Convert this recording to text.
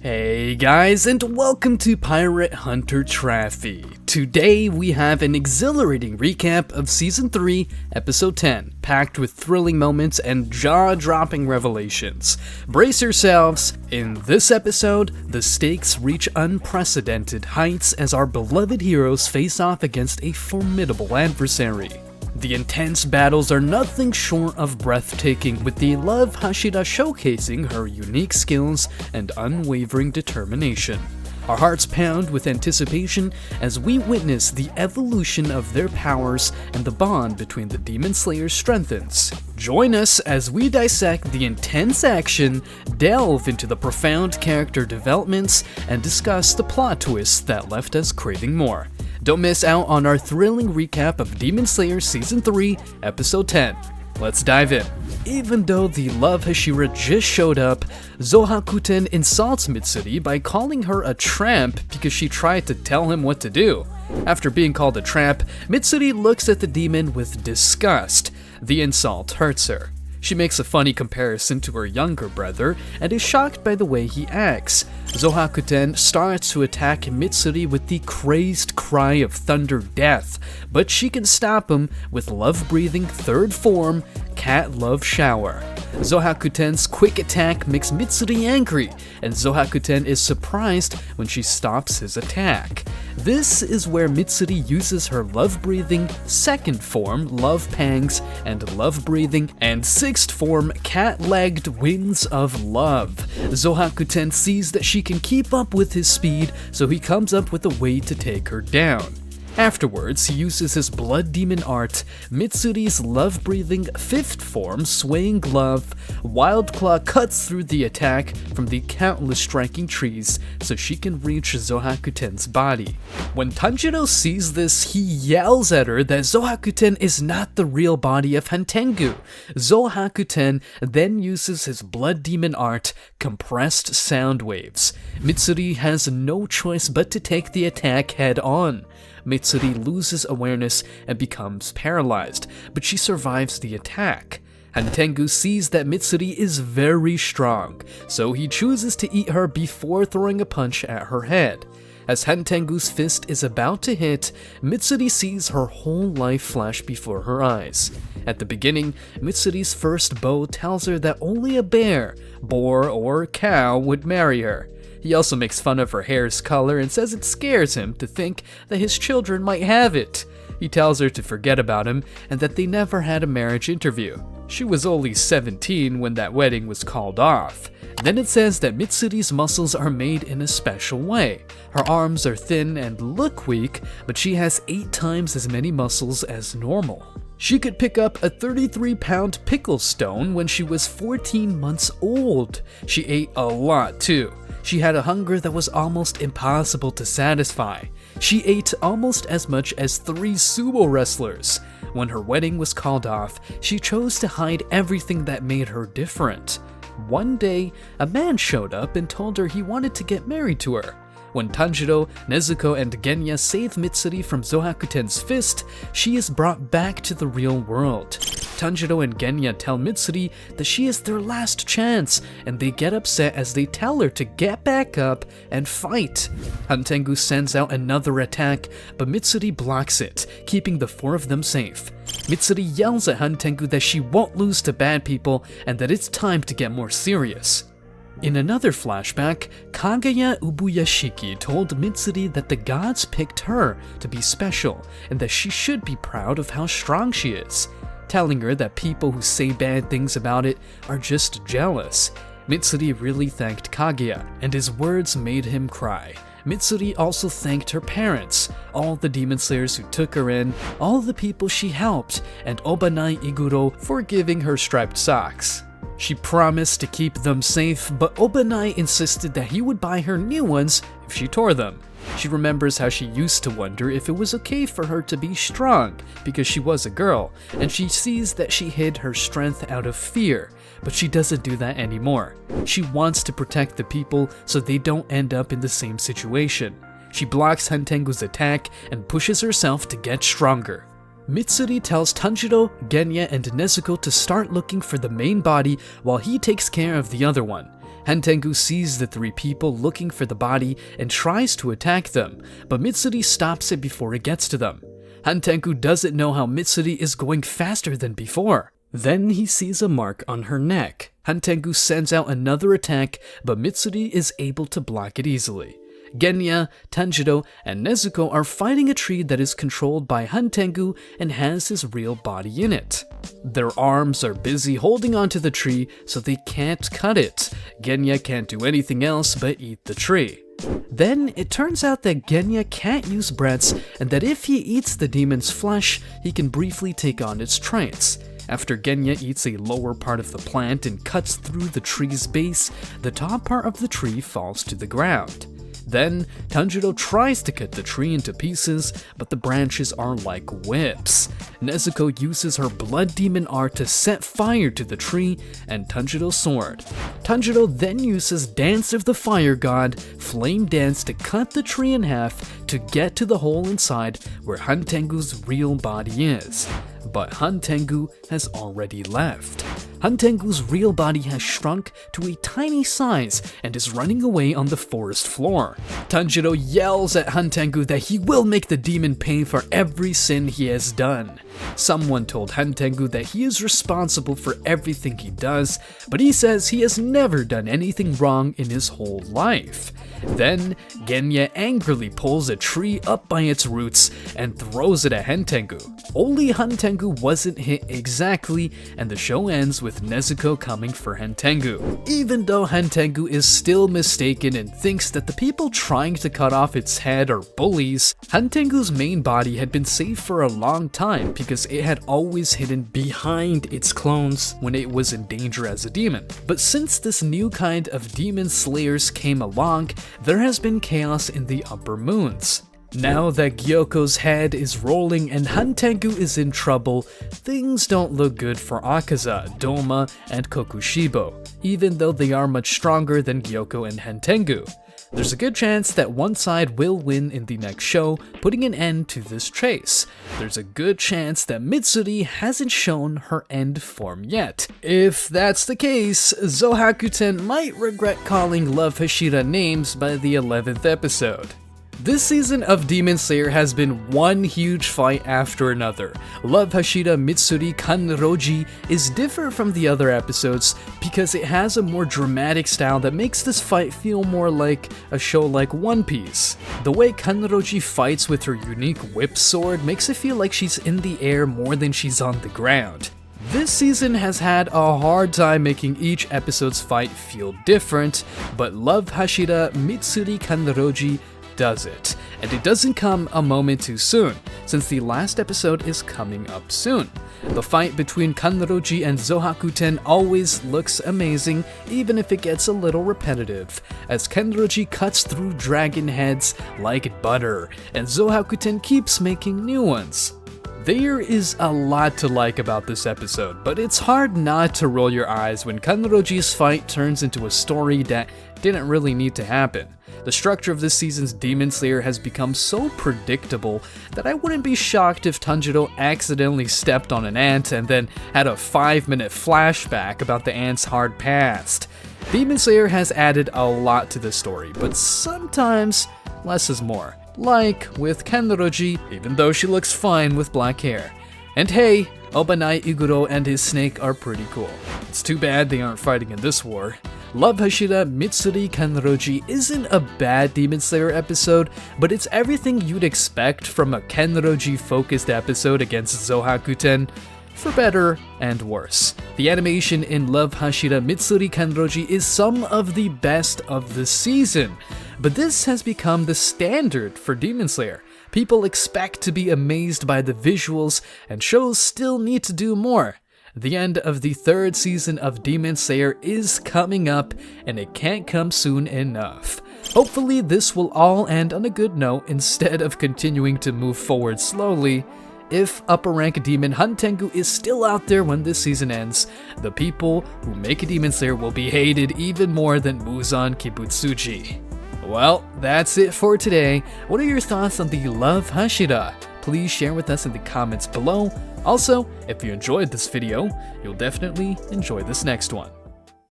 Hey guys, and welcome to Pirate Hunter Traffy. Today we have an exhilarating recap of Season 3, Episode 10, packed with thrilling moments and jaw-dropping revelations. Brace yourselves. In this episode, the stakes reach unprecedented heights as our beloved heroes face off against a formidable adversary. The intense battles are nothing short of breathtaking, with the love Hashira showcasing her unique skills and unwavering determination. Our hearts pound with anticipation as we witness the evolution of their powers and the bond between the Demon Slayers strengthens. Join us as we dissect the intense action, delve into the profound character developments, and discuss the plot twists that left us craving more. Don't miss out on our thrilling recap of Demon Slayer Season 3, Episode 10. Let's dive in. Even though the love Hashira just showed up, Zohakuten insults Mitsuri by calling her a tramp because she tried to tell him what to do. After being called a tramp, Mitsuri looks at the demon with disgust. The insult hurts her. She makes a funny comparison to her younger brother and is shocked by the way he acts. Zohakuten starts to attack Mitsuri with the crazed cry of thunder death, but she can stop him with love-breathing third form, Cat Love Shower. Zohakuten's quick attack makes Mitsuri angry, and Zohakuten is surprised when she stops his attack. This is where Mitsuri uses her love-breathing second form, Love Pangs, and love-breathing and sixth form, Cat-Legged Winds of Love. Zohakuten sees that she can keep up with his speed, so he comes up with a way to take her down. Afterwards, he uses his blood demon art, Mitsuri's love-breathing fifth form, Swaying Glove. Wild Claw cuts through the attack from the countless striking trees so she can reach Zohakuten's body. When Tanjiro sees this, he yells at her that Zohakuten is not the real body of Hantengu. Zohakuten then uses his blood demon art, Compressed Sound Waves. Mitsuri has no choice but to take the attack head on. Mitsuri loses awareness and becomes paralyzed, but she survives the attack. Hantengu sees that Mitsuri is very strong, so he chooses to eat her before throwing a punch at her head. As Hantengu's fist is about to hit, Mitsuri sees her whole life flash before her eyes. At the beginning, Mitsuri's first beau tells her that only a bear, boar, or cow would marry her. He also makes fun of her hair's color and says it scares him to think that his children might have it. He tells her to forget about him and that they never had a marriage interview. She was only 17 when that wedding was called off. Then it says that Mitsuri's muscles are made in a special way. Her arms are thin and look weak, but she has 8 times as many muscles as normal. She could pick up a 33-pound pickle stone when she was 14 months old. She ate a lot too. She had a hunger that was almost impossible to satisfy. She ate almost as much as 3 sumo wrestlers. When her wedding was called off, she chose to hide everything that made her different. One day, a man showed up and told her he wanted to get married to her. When Tanjiro, Nezuko, and Genya save Mitsuri from Zohakuten's fist, she is brought back to the real world. Tanjiro and Genya tell Mitsuri that she is their last chance, and they get upset as they tell her to get back up and fight. Hantengu sends out another attack, but Mitsuri blocks it, keeping the 4 of them safe. Mitsuri yells at Hantengu that she won't lose to bad people and that it's time to get more serious. In another flashback, Kaguya Ubuyashiki told Mitsuri that the gods picked her to be special and that she should be proud of how strong she is, telling her that people who say bad things about it are just jealous. Mitsuri really thanked Kaguya, and his words made him cry. Mitsuri also thanked her parents, all the demon slayers who took her in, all the people she helped, and Obanai Iguro for giving her striped socks. She promised to keep them safe, but Obanai insisted that he would buy her new ones if she tore them. She remembers how she used to wonder if it was okay for her to be strong because she was a girl, and she sees that she hid her strength out of fear, but she doesn't do that anymore. She wants to protect the people so they don't end up in the same situation. She blocks Hantengu's attack and pushes herself to get stronger. Mitsuri tells Tanjiro, Genya, and Nezuko to start looking for the main body while he takes care of the other one. Hantengu sees the three people looking for the body and tries to attack them, but Mitsuri stops it before it gets to them. Hantengu doesn't know how Mitsuri is going faster than before. Then he sees a mark on her neck. Hantengu sends out another attack, but Mitsuri is able to block it easily. Genya, Tanjiro, and Nezuko are fighting a tree that is controlled by Hantengu and has his real body in it. Their arms are busy holding onto the tree, so they can't cut it. Genya can't do anything else but eat the tree. Then it turns out that Genya can't use breaths, and that if he eats the demon's flesh, he can briefly take on its traits. After Genya eats a lower part of the plant and cuts through the tree's base, the top part of the tree falls to the ground. Then, Tanjiro tries to cut the tree into pieces, but the branches are like whips. Nezuko uses her blood demon art to set fire to the tree and Tanjiro's sword. Tanjiro then uses Dance of the Fire God, Flame Dance, to cut the tree in half to get to the hole inside where Hantengu's real body is. But Hantengu has already left. Hantengu's real body has shrunk to a tiny size and is running away on the forest floor. Tanjiro yells at Hantengu that he will make the demon pay for every sin he has done. Someone told Hantengu that he is responsible for everything he does, but he says he has never done anything wrong in his whole life. Then, Genya angrily pulls a tree up by its roots and throws it at Hantengu. Only Hantengu wasn't hit exactly, and the show ends with Nezuko coming for Hantengu. Even though Hantengu is still mistaken and thinks that the people trying to cut off its head are bullies, Hantengu's main body had been safe for a long time because it had always hidden behind its clones when it was in danger as a demon. But since this new kind of demon slayers came along, there has been chaos in the upper moons. Now that Gyoko's head is rolling and Hantengu is in trouble, things don't look good for Akaza, Doma, and Kokushibo, even though they are much stronger than Gyoko and Hantengu. There's a good chance that one side will win in the next show, putting an end to this chase. There's a good chance that Mitsuri hasn't shown her end form yet. If that's the case, Zohakuten might regret calling Love Hashira names by the 11th episode. This season of Demon Slayer has been one huge fight after another. Love Hashira Mitsuri Kanroji is different from the other episodes because it has a more dramatic style that makes this fight feel more like a show like One Piece. The way Kanroji fights with her unique whip sword makes it feel like she's in the air more than she's on the ground. This season has had a hard time making each episode's fight feel different, but Love Hashira Mitsuri Kanroji does it, and it doesn't come a moment too soon, since the last episode is coming up soon. The fight between Kanroji and Zohakuten always looks amazing, even if it gets a little repetitive, as Kanroji cuts through dragon heads like butter, and Zohakuten keeps making new ones. There is a lot to like about this episode, but it's hard not to roll your eyes when Kanroji's fight turns into a story that didn't really need to happen. The structure of this season's Demon Slayer has become so predictable that I wouldn't be shocked if Tanjiro accidentally stepped on an ant and then had a 5-minute flashback about the ant's hard past. Demon Slayer has added a lot to the story, but sometimes less is more. Like with Kanroji, even though she looks fine with black hair. And hey, Obanai Iguro and his snake are pretty cool. It's too bad they aren't fighting in this war. Love Hashira Mitsuri Kanroji isn't a bad Demon Slayer episode, but it's everything you'd expect from a Kanroji-focused episode against Zohakuten, for better and worse. The animation in Love Hashira Mitsuri Kanroji is some of the best of the season, but this has become the standard for Demon Slayer. People expect to be amazed by the visuals, and shows still need to do more. The end of the 3rd season of Demon Slayer is coming up, and it can't come soon enough. Hopefully this will all end on a good note instead of continuing to move forward slowly. If upper rank demon Hantengu is still out there when this season ends, the people who make a Demon Slayer will be hated even more than Muzan Kibutsuji. Well, that's it for today. What are your thoughts on the Love Hashira? Please share with us in the comments below. Also, if you enjoyed this video, you'll definitely enjoy this next one.